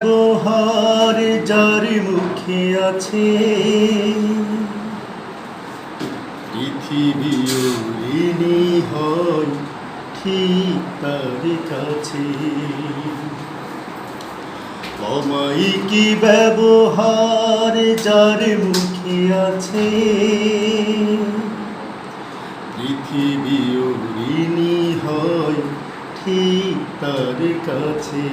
ব্যবহার যার মুখে আছে, পৃথিবী ঋণী হয় ঠিক তার কাছে। অমায়িকী ব্যবহার যার মুখে আছে, পৃথিবী ঋণী হয় ঠিক তার কাছে।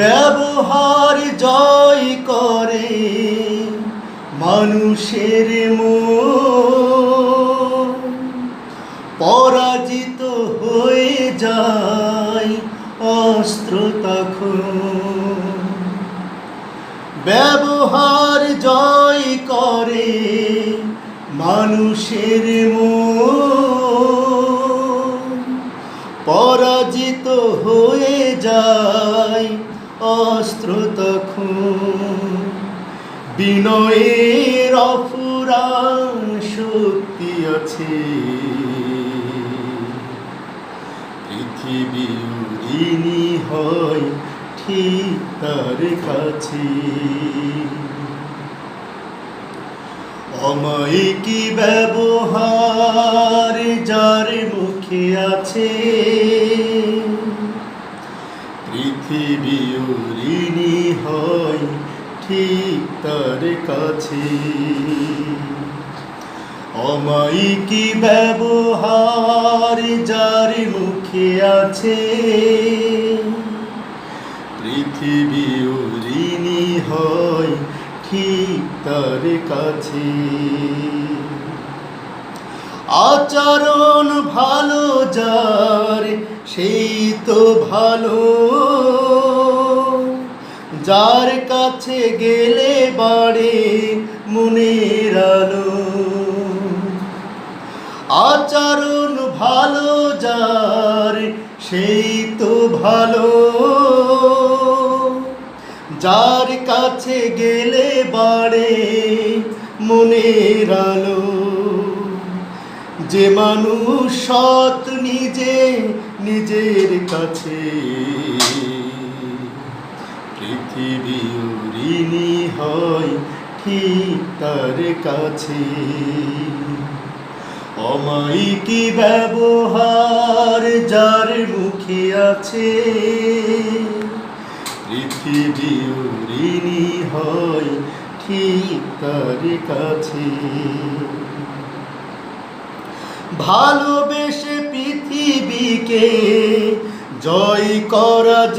ব্যবহার জয় করে মানুষের মন, পরাজিত হয়ে যায় অস্ত্র তখন। ব্যবহার জয় করে মানুষের মন, পরাজিত হয়ে যায় অস্ত্র তখন। বিনয়ের অফুরান শক্তি আছে, পৃথিবী ঋণী হয় ঠিক তার কাছে। অমায়িকী ব্যবহার যার মুখে আছে, পৃথিবী ঋণী হয় ঠিক তার কাছে। অমায়িকী ব্যবহার যার মুখে আছে, পৃথিবী ঋণী হয় ঠিক তার কাছে। আচরণ ভালো যার সেই তো ভালো, যার কাছে গেলে বাড়ে মনের আলো। আচরণ ভালো যার সেই তো ভালো, যার কাছে গেলে বাড়ে মনের আলো। যে মানুষ সৎ নিজের কাছে, পৃথিবী ঋণী হয় ঠিক তার কাছে। অমায়িকী ব্যবহার যার মুখে আছে, পৃথিবী ঋণী হয় ঠিক তার কাছে। ভালোবেসে পৃথিবীকে জয় করা যায়।